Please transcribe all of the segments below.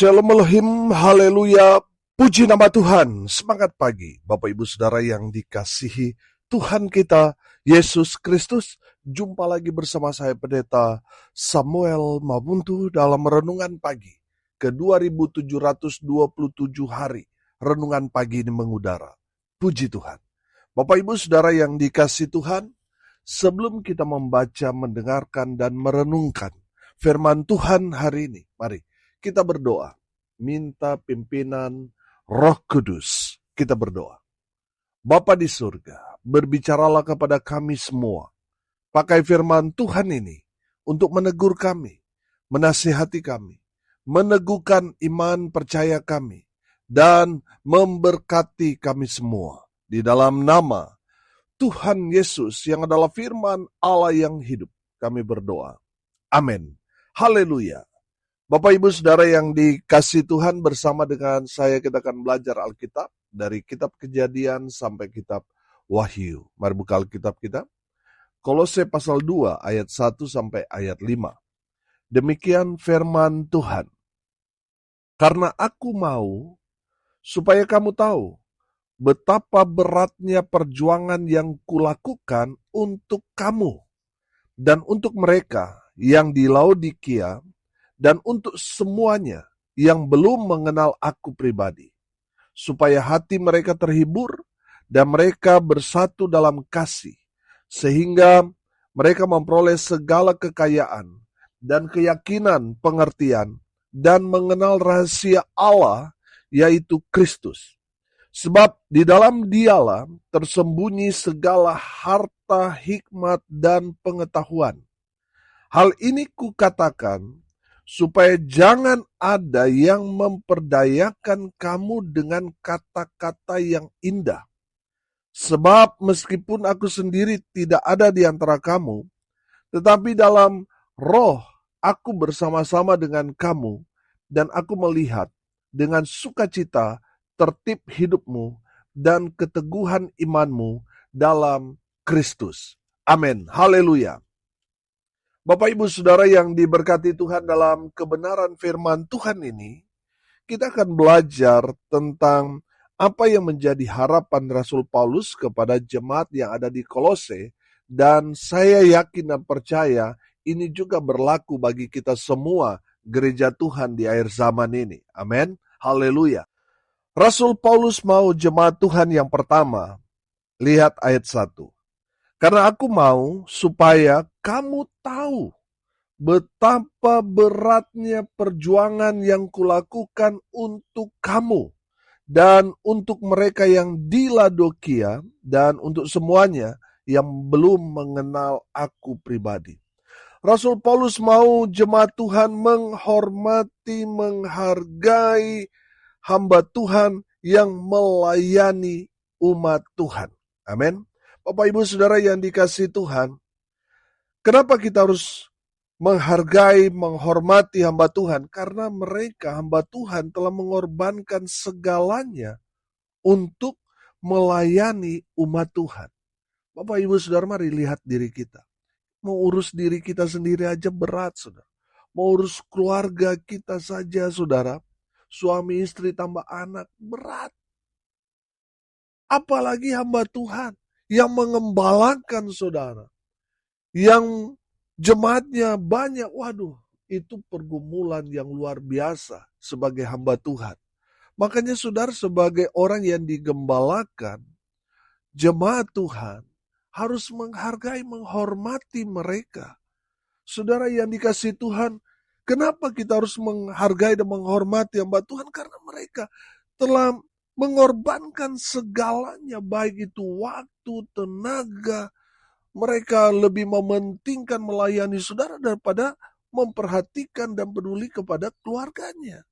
Shalom Elohim, haleluya, puji nama Tuhan. Semangat pagi Bapak Ibu Saudara yang dikasihi Tuhan kita Yesus Kristus. Jumpa lagi bersama saya Pendeta Samuel Mabuntu dalam Renungan Pagi ke 2727 hari. Renungan pagi ini mengudara. Puji Tuhan. Bapak Ibu Saudara yang dikasihi Tuhan, sebelum kita membaca, mendengarkan, dan merenungkan firman Tuhan hari ini, mari kita berdoa, minta pimpinan Roh Kudus. Kita berdoa. Bapa di surga, berbicaralah kepada kami semua. Pakai firman Tuhan ini untuk menegur kami, menasihati kami, meneguhkan iman percaya kami, dan memberkati kami semua. Di dalam nama Tuhan Yesus yang adalah firman Allah yang hidup, kami berdoa. Amin. Haleluya. Bapak Ibu Saudara yang dikasihi Tuhan, bersama dengan saya kita akan belajar Alkitab dari kitab Kejadian sampai kitab Wahyu. Mari buka Alkitab kita. Kolose pasal 2 ayat 1 sampai ayat 5. Demikian firman Tuhan. Karena aku mau supaya kamu tahu betapa beratnya perjuangan yang kulakukan untuk kamu dan untuk mereka yang di Laodikia, dan untuk semuanya yang belum mengenal aku pribadi, supaya hati mereka terhibur dan mereka bersatu dalam kasih, sehingga mereka memperoleh segala kekayaan dan keyakinan pengertian dan mengenal rahasia Allah, yaitu Kristus. Sebab di dalam Dialah tersembunyi segala harta, hikmat, dan pengetahuan. Hal ini kukatakan supaya jangan ada yang memperdayakan kamu dengan kata-kata yang indah. Sebab meskipun aku sendiri tidak ada di antara kamu, tetapi dalam roh aku bersama-sama dengan kamu, dan aku melihat dengan sukacita tertib hidupmu dan keteguhan imanmu dalam Kristus. Amin. Haleluya. Bapak Ibu Saudara yang diberkati Tuhan, dalam kebenaran firman Tuhan ini, kita akan belajar tentang apa yang menjadi harapan Rasul Paulus kepada jemaat yang ada di Kolose, dan saya yakin dan percaya ini juga berlaku bagi kita semua gereja Tuhan di akhir zaman ini. Amin. Haleluya. Rasul Paulus mau jemaat Tuhan yang pertama, lihat ayat 1. Karena aku mau supaya kamu tahu betapa beratnya perjuangan yang kulakukan untuk kamu dan untuk mereka yang di Laodikia, dan untuk semuanya yang belum mengenal aku pribadi. Rasul Paulus mau jemaat Tuhan menghormati, menghargai hamba Tuhan yang melayani umat Tuhan. Amin. Bapak Ibu Saudara yang dikasihi Tuhan, kenapa kita harus menghargai, menghormati hamba Tuhan? Karena mereka, hamba Tuhan, telah mengorbankan segalanya untuk melayani umat Tuhan. Bapak Ibu Saudara, mari lihat diri kita. Mau urus diri kita sendiri aja berat, saudara. Mau urus keluarga kita saja, saudara. Suami, istri, tambah anak, berat. Apalagi hamba Tuhan yang mengembalakan, saudara. Yang jemaatnya banyak, waduh, itu pergumulan yang luar biasa sebagai hamba Tuhan. Makanya saudara, sebagai orang yang digembalakan, jemaat Tuhan harus menghargai, menghormati mereka. Saudara yang dikasihi Tuhan, kenapa kita harus menghargai dan menghormati hamba Tuhan? Karena mereka telah mengorbankan segalanya, baik itu waktu, tenaga. Mereka lebih mementingkan melayani saudara daripada memperhatikan dan peduli kepada keluarganya.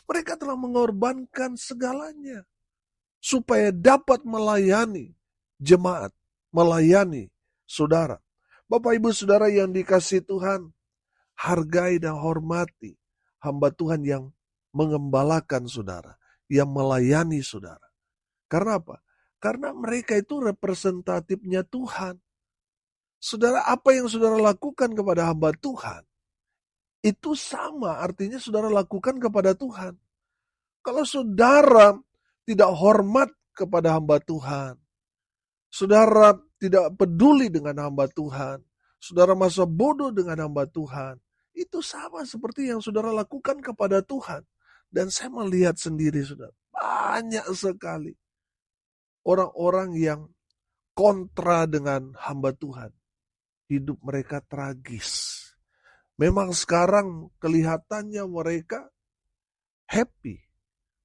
Mereka telah mengorbankan segalanya supaya dapat melayani jemaat, melayani saudara. Bapak Ibu Saudara yang dikasihi Tuhan, hargai dan hormati hamba Tuhan yang mengembalakan saudara, yang melayani saudara. Karena apa? Karena mereka itu representatifnya Tuhan. Saudara, apa yang saudara lakukan kepada hamba Tuhan, Itu sama artinya saudara lakukan kepada Tuhan. Kalau saudara tidak hormat kepada hamba Tuhan, saudara tidak peduli dengan hamba Tuhan, saudara masa bodoh dengan hamba Tuhan, itu sama seperti yang saudara lakukan kepada Tuhan. Dan saya melihat sendiri, saudara, banyak sekali orang-orang yang kontra dengan hamba Tuhan. Hidup mereka tragis. Memang sekarang kelihatannya mereka happy.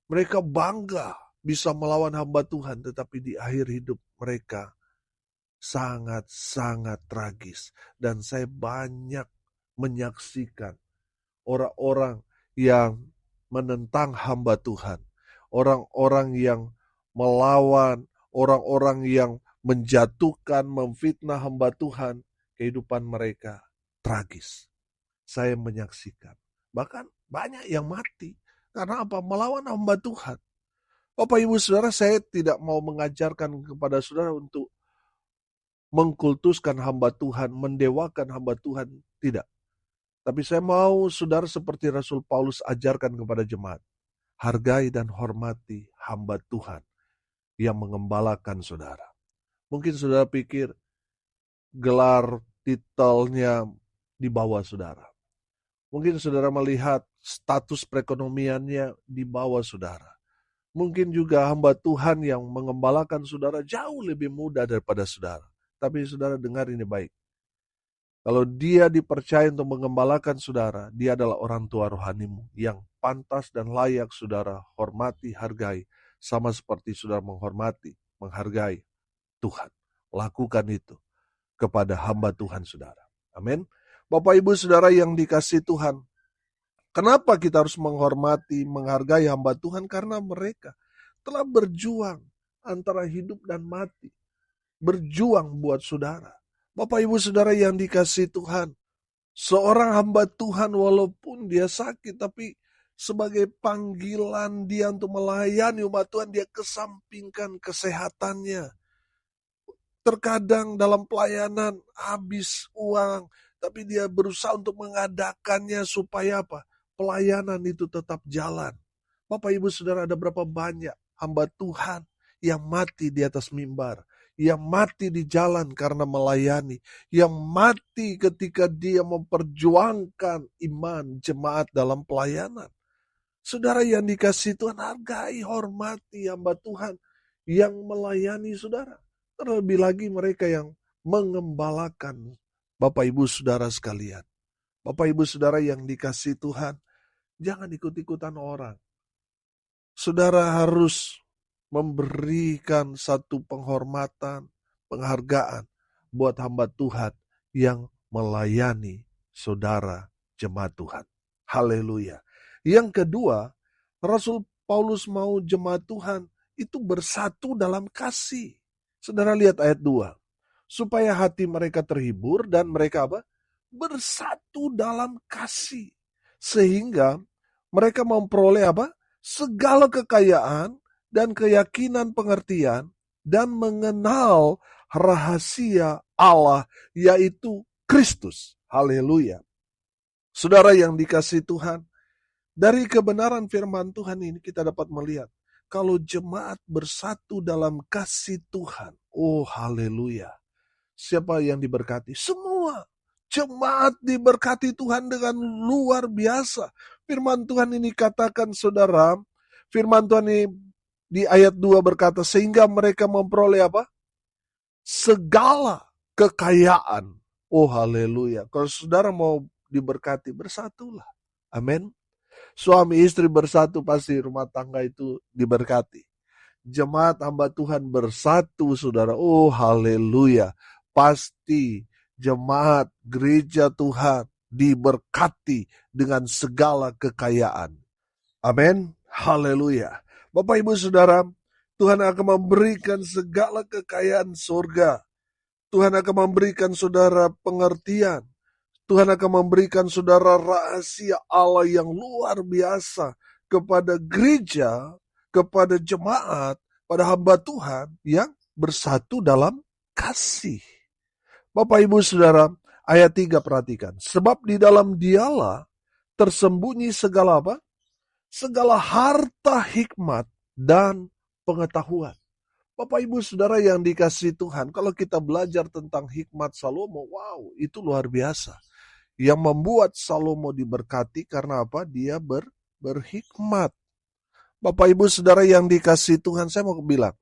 Mereka bangga bisa melawan hamba Tuhan. Tetapi di akhir hidup mereka sangat-sangat tragis. Dan saya banyak menyaksikan orang-orang yang menentang hamba Tuhan. Orang-orang yang melawan, orang-orang yang menjatuhkan, memfitnah hamba Tuhan. Kehidupan mereka tragis. Saya menyaksikan. Bahkan banyak yang mati. Karena apa? Melawan hamba Tuhan. Bapak Ibu Saudara, saya tidak mau mengajarkan kepada saudara untuk mengkultuskan hamba Tuhan, mendewakan hamba Tuhan. Tidak. Tapi saya mau saudara seperti Rasul Paulus ajarkan kepada jemaat. Hargai dan hormati hamba Tuhan yang mengembalakan saudara. Mungkin saudara pikir gelar titelnya di bawah saudara. Mungkin saudara melihat status perekonomiannya di bawah saudara. Mungkin juga hamba Tuhan yang mengembalakan saudara jauh lebih mudah daripada saudara. Tapi saudara dengar ini baik. Kalau dia dipercaya untuk mengembalakan saudara, dia adalah orang tua rohanimu yang pantas dan layak saudara hormati, hargai. Sama seperti saudara menghormati, menghargai Tuhan. Lakukan itu kepada hamba Tuhan saudara. Amin. Bapak Ibu Saudara yang dikasihi Tuhan, kenapa kita harus menghormati, menghargai hamba Tuhan? Karena mereka telah berjuang antara hidup dan mati. Berjuang buat saudara. Bapak Ibu Saudara yang dikasihi Tuhan, seorang hamba Tuhan walaupun dia sakit, tapi sebagai panggilan dia untuk melayani umat Tuhan, dia kesampingkan kesehatannya. Terkadang dalam pelayanan habis uang, tapi dia berusaha untuk mengadakannya supaya apa? Pelayanan itu tetap jalan. Bapak Ibu Saudara, ada berapa banyak hamba Tuhan yang mati di atas mimbar, yang mati di jalan karena melayani, yang mati ketika dia memperjuangkan iman jemaat dalam pelayanan. Saudara yang dikasihi Tuhan, hargai, hormati hamba Tuhan yang melayani saudara. Terlebih lagi mereka yang mengembalakan Bapak Ibu Saudara sekalian. Bapak Ibu Saudara yang dikasihi Tuhan, jangan ikut-ikutan orang. Saudara harus memberikan satu penghormatan, penghargaan buat hamba Tuhan yang melayani saudara jemaat Tuhan. Haleluya. Yang kedua, Rasul Paulus mau jemaat Tuhan itu bersatu dalam kasih. Saudara lihat ayat 2. Supaya hati mereka terhibur dan mereka apa? Bersatu dalam kasih. Sehingga mereka memperoleh apa? Segala kekayaan dan keyakinan pengertian dan mengenal rahasia Allah yaitu Kristus. Haleluya. Saudara yang dikasihi Tuhan, dari kebenaran firman Tuhan ini kita dapat melihat kalau jemaat bersatu dalam kasih Tuhan. Oh haleluya. Siapa yang diberkati? Semua. Jemaat diberkati Tuhan dengan luar biasa. Firman Tuhan ini katakan saudara, firman Tuhan ini di ayat 2 berkata, sehingga mereka memperoleh apa? Segala kekayaan. Oh haleluya. Kalau saudara mau diberkati, bersatulah. Amin. Suami istri bersatu pasti rumah tangga itu diberkati. Jemaat hamba Tuhan bersatu saudara. Oh haleluya. Pasti jemaat gereja Tuhan diberkati dengan segala kekayaan. Amin. Haleluya. Bapak Ibu Saudara, Tuhan akan memberikan segala kekayaan surga. Tuhan akan memberikan saudara pengertian. Tuhan akan memberikan saudara rahasia Allah yang luar biasa kepada gereja, kepada jemaat, pada hamba Tuhan yang bersatu dalam kasih. Bapak Ibu Saudara, ayat 3 perhatikan. Sebab di dalam dialah tersembunyi segala apa? Segala harta hikmat dan pengetahuan. Bapak Ibu Saudara yang dikasihi Tuhan, kalau kita belajar tentang hikmat Salomo, wow, itu luar biasa. Yang membuat Salomo diberkati karena apa? Dia berhikmat. Bapak Ibu Saudara yang dikasihi Tuhan, saya mau bilang,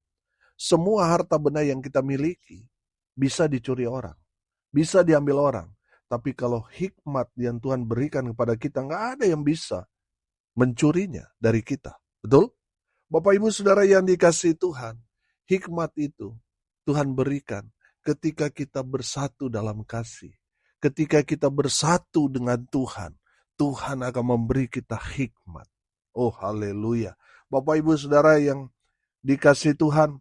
semua harta benda yang kita miliki bisa dicuri orang, bisa diambil orang. Tapi kalau hikmat yang Tuhan berikan kepada kita, nggak ada yang bisa mencurinya dari kita. Betul? Bapak Ibu Saudara yang dikasihi Tuhan, hikmat itu Tuhan berikan ketika kita bersatu dalam kasih. Ketika kita bersatu dengan Tuhan, Tuhan akan memberi kita hikmat. Oh haleluya. Bapak Ibu Saudara yang dikasihi Tuhan,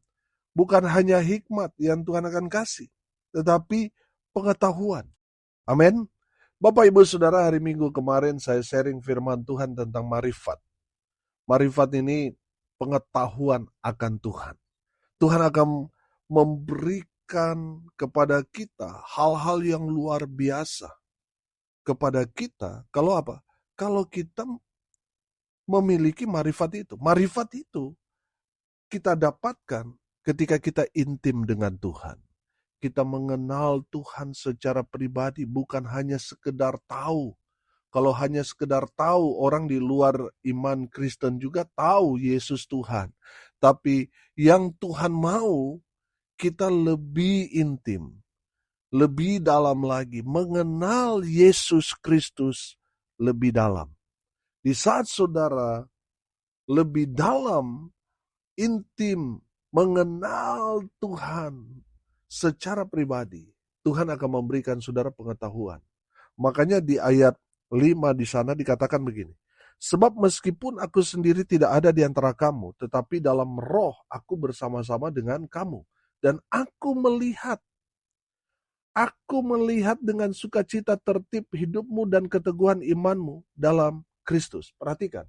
bukan hanya hikmat yang Tuhan akan kasih, tetapi pengetahuan. Amin. Bapak Ibu Saudara, hari Minggu kemarin saya sharing firman Tuhan tentang marifat. Marifat ini pengetahuan akan Tuhan. Tuhan akan memberikan kepada kita hal-hal yang luar biasa kepada kita. Kalau apa? Kalau kita memiliki marifat itu. Marifat itu kita dapatkan ketika kita intim dengan Tuhan. Kita mengenal Tuhan secara pribadi, bukan hanya sekedar tahu. Kalau hanya sekedar tahu, orang di luar iman Kristen juga tahu Yesus Tuhan. Tapi yang Tuhan mau, kita lebih intim, lebih dalam lagi, mengenal Yesus Kristus lebih dalam. Di saat saudara lebih dalam, intim, mengenal Tuhan secara pribadi, Tuhan akan memberikan saudara pengetahuan. Makanya di ayat 5 di sana dikatakan begini. Sebab meskipun aku sendiri tidak ada di antara kamu, tetapi dalam roh aku bersama-sama dengan kamu. Dan aku melihat dengan sukacita tertib hidupmu dan keteguhan imanmu dalam Kristus. Perhatikan,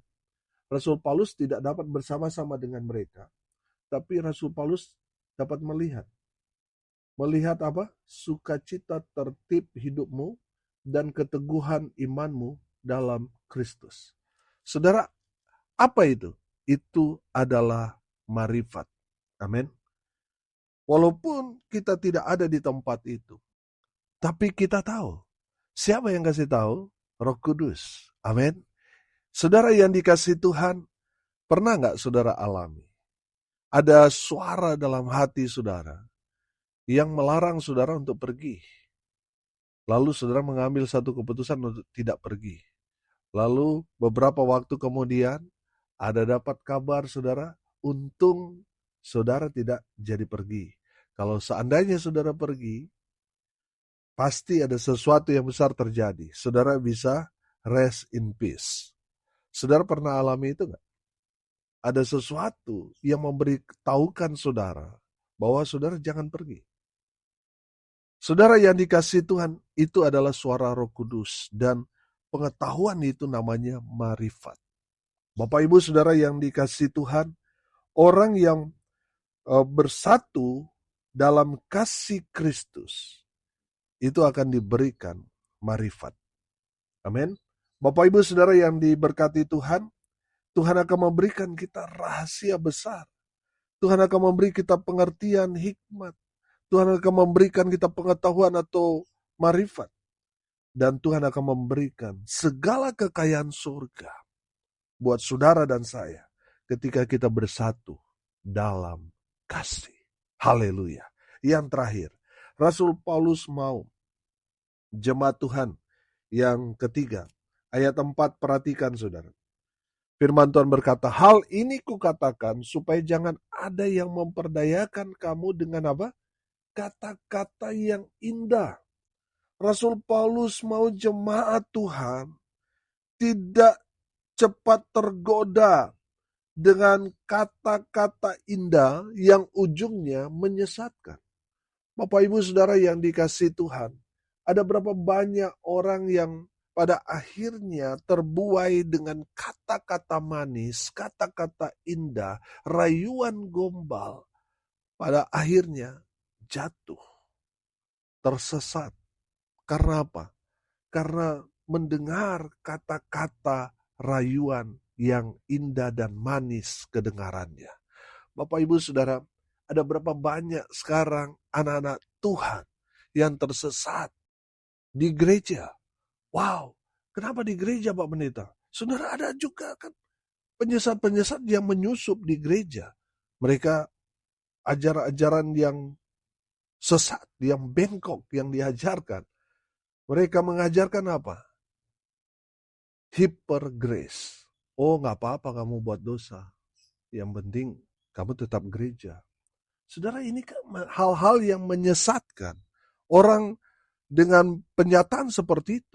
Rasul Paulus tidak dapat bersama-sama dengan mereka, tapi Rasul Paulus dapat melihat. Melihat apa? Sukacita tertib hidupmu dan keteguhan imanmu dalam Kristus. Saudara, apa itu? Itu adalah marifat. Amin. Walaupun kita tidak ada di tempat itu, tapi kita tahu. Siapa yang kasih tahu? Roh Kudus. Amin. Saudara yang dikasih Tuhan, pernah nggak saudara alami? Ada suara dalam hati saudara yang melarang saudara untuk pergi. Lalu saudara mengambil satu keputusan untuk tidak pergi. Lalu beberapa waktu kemudian ada dapat kabar saudara, untung saudara tidak jadi pergi. Kalau seandainya saudara pergi, pasti ada sesuatu yang besar terjadi. Saudara bisa rest in peace. Saudara pernah alami itu enggak? Ada sesuatu yang memberitahukan saudara bahwa saudara jangan pergi. Saudara yang dikasihi Tuhan, itu adalah suara Roh Kudus dan pengetahuan itu namanya marifat. Bapak Ibu Saudara yang dikasihi Tuhan, orang yang bersatu dalam kasih Kristus itu akan diberikan marifat. Amin. Bapak Ibu Saudara yang diberkati Tuhan, Tuhan akan memberikan kita rahasia besar. Tuhan akan memberi kita pengertian hikmat. Tuhan akan memberikan kita pengetahuan atau marifat. Dan Tuhan akan memberikan segala kekayaan surga buat saudara dan saya ketika kita bersatu dalam kasih. Haleluya. Yang terakhir, Rasul Paulus mau jemaat Tuhan yang ketiga. Ayat 4, perhatikan saudara. Firman Tuhan berkata, hal ini kukatakan supaya jangan ada yang memperdayakan kamu dengan apa? Kata-kata yang indah. Rasul Paulus mau jemaat Tuhan tidak cepat tergoda dengan kata-kata indah yang ujungnya menyesatkan. Bapak Ibu Saudara yang dikasihi Tuhan, ada berapa banyak orang yang pada akhirnya terbuai dengan kata-kata manis, kata-kata indah, rayuan gombal, pada akhirnya jatuh, tersesat. Karena apa? Karena mendengar kata-kata rayuan yang indah dan manis kedengarannya. Bapak Ibu Saudara, ada berapa banyak sekarang anak-anak Tuhan yang tersesat di gereja. Wow, kenapa di gereja Pak Pendeta? Saudara, ada juga kan penyesat-penyesat yang menyusup di gereja. Mereka ajaran-ajaran yang sesat, yang bengkok, yang diajarkan. Mereka mengajarkan apa? Hyper grace. Oh, nggak apa-apa kamu buat dosa. Yang penting kamu tetap gereja. Saudara, ini kan hal-hal yang menyesatkan. Orang dengan penyataan seperti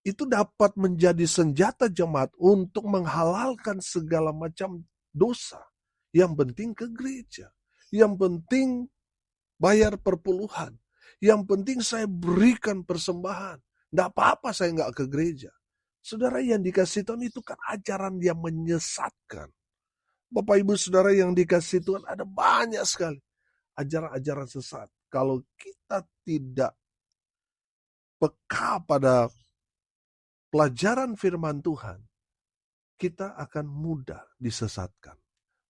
itu dapat menjadi senjata jemaat untuk menghalalkan segala macam dosa. Yang penting ke gereja. Yang penting bayar perpuluhan. Yang penting saya berikan persembahan. Tidak apa-apa saya nggak ke gereja. Saudara, yang dikasih Tuhan itu kan ajaran yang menyesatkan. Bapak Ibu Saudara yang dikasih Tuhan, ada banyak sekali ajaran-ajaran sesat. Kalau kita tidak peka pada pelajaran firman Tuhan, kita akan mudah disesatkan.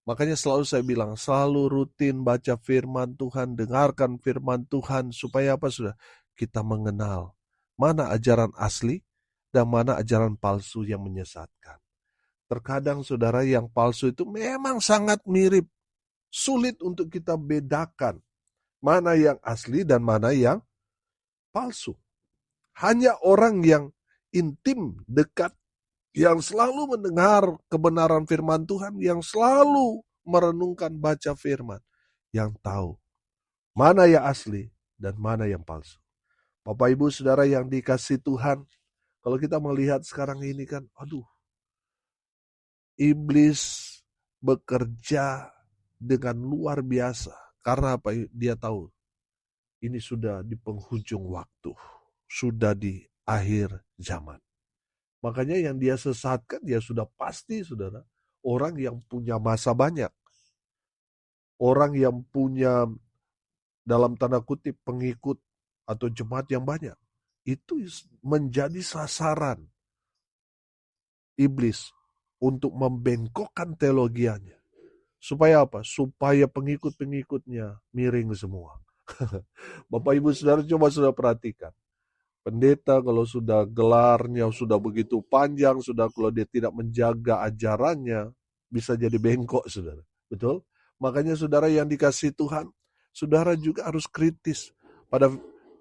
Makanya selalu saya bilang, selalu rutin baca firman Tuhan, dengarkan firman Tuhan, supaya apa sudah? Kita mengenal mana ajaran asli dan mana ajaran palsu yang menyesatkan. Terkadang saudara, yang palsu itu memang sangat mirip. Sulit untuk kita bedakan mana yang asli dan mana yang palsu. Hanya orang yang intim, dekat, yang selalu mendengar kebenaran firman Tuhan, yang selalu merenungkan baca firman, yang tahu mana yang asli dan mana yang palsu. Bapak Ibu Saudara yang dikasih Tuhan, kalau kita melihat sekarang ini kan, iblis bekerja dengan luar biasa. Karena apa? Dia tahu ini sudah di penghujung waktu, sudah di akhir zaman. Makanya yang dia sesatkan, dia sudah pasti, saudara, orang yang punya masa banyak. Orang yang punya, dalam tanda kutip, pengikut atau jemaat yang banyak. Itu menjadi sasaran iblis untuk membengkokkan teologianya. Supaya apa? Supaya pengikut-pengikutnya miring semua. Bapak Ibu Saudara, coba sudah perhatikan. Pendeta kalau sudah gelarnya sudah begitu panjang, sudah kalau dia tidak menjaga ajarannya, bisa jadi bengkok, saudara. Betul? Makanya saudara yang dikasih Tuhan, saudara juga harus kritis pada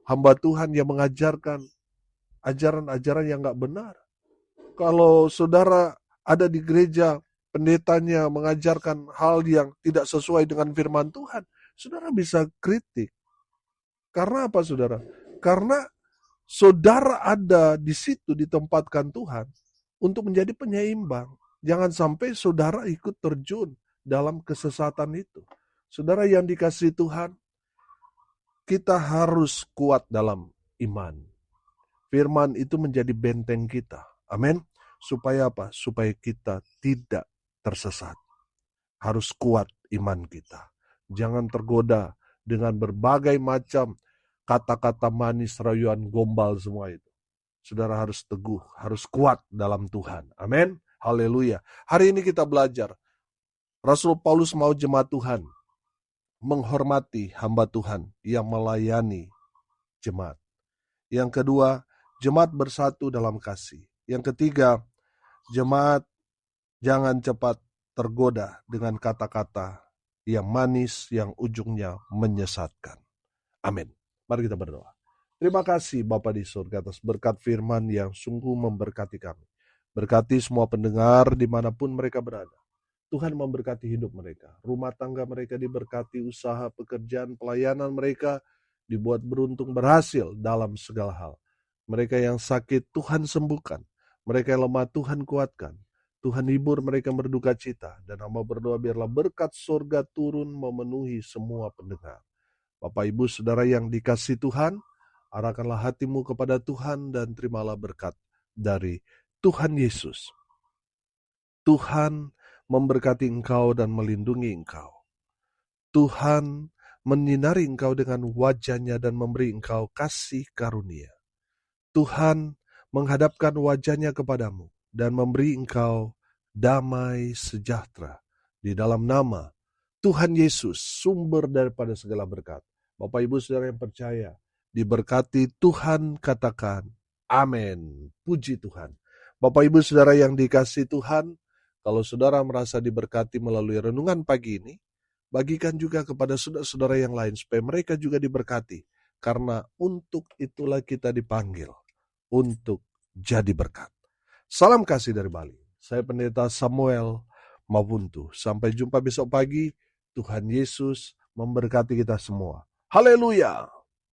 hamba Tuhan yang mengajarkan ajaran-ajaran yang gak benar. Kalau saudara ada di gereja, pendetanya mengajarkan hal yang tidak sesuai dengan firman Tuhan, saudara bisa kritik. Karena apa, saudara? Karena saudara ada di situ, ditempatkan Tuhan untuk menjadi penyeimbang. Jangan sampai saudara ikut terjun dalam kesesatan itu. Saudara yang dikasihi Tuhan, kita harus kuat dalam iman. Firman itu menjadi benteng kita. Amin. Supaya apa? Supaya kita tidak tersesat. Harus kuat iman kita. Jangan tergoda dengan berbagai macam kata-kata manis, rayuan, gombal semua itu. Saudara harus teguh, harus kuat dalam Tuhan. Amin. Haleluya. Hari ini kita belajar. Rasul Paulus mau jemaat Tuhan menghormati hamba Tuhan yang melayani jemaat. Yang kedua, jemaat bersatu dalam kasih. Yang ketiga, jemaat jangan cepat tergoda dengan kata-kata yang manis, yang ujungnya menyesatkan. Amin. Mari kita berdoa. Terima kasih Bapa di surga atas berkat firman yang sungguh memberkati kami. Berkati semua pendengar dimanapun mereka berada. Tuhan memberkati hidup mereka. Rumah tangga mereka diberkati, usaha, pekerjaan, pelayanan mereka dibuat beruntung, berhasil dalam segala hal. Mereka yang sakit Tuhan sembuhkan. Mereka yang lemah Tuhan kuatkan. Tuhan hibur mereka berduka cita. Dan hamba berdoa biarlah berkat surga turun memenuhi semua pendengar. Bapak Ibu Saudara yang dikasihi Tuhan, arahkanlah hatimu kepada Tuhan dan terimalah berkat dari Tuhan Yesus. Tuhan memberkati engkau dan melindungi engkau. Tuhan menyinari engkau dengan wajah-Nya dan memberi engkau kasih karunia. Tuhan menghadapkan wajahnya kepadamu, dan memberi engkau damai sejahtera. Di dalam nama Tuhan Yesus, sumber daripada segala berkat. Bapak Ibu Saudara yang percaya, diberkati Tuhan, katakan amin. Puji Tuhan. Bapak Ibu Saudara yang dikasihi Tuhan, kalau saudara merasa diberkati melalui renungan pagi ini, bagikan juga kepada saudara-saudara yang lain supaya mereka juga diberkati. Karena untuk itulah kita dipanggil, untuk jadi berkat. Salam kasih dari Bali. Saya Pendeta Samuel Mabuntu. Sampai jumpa besok pagi. Tuhan Yesus memberkati kita semua. Haleluya.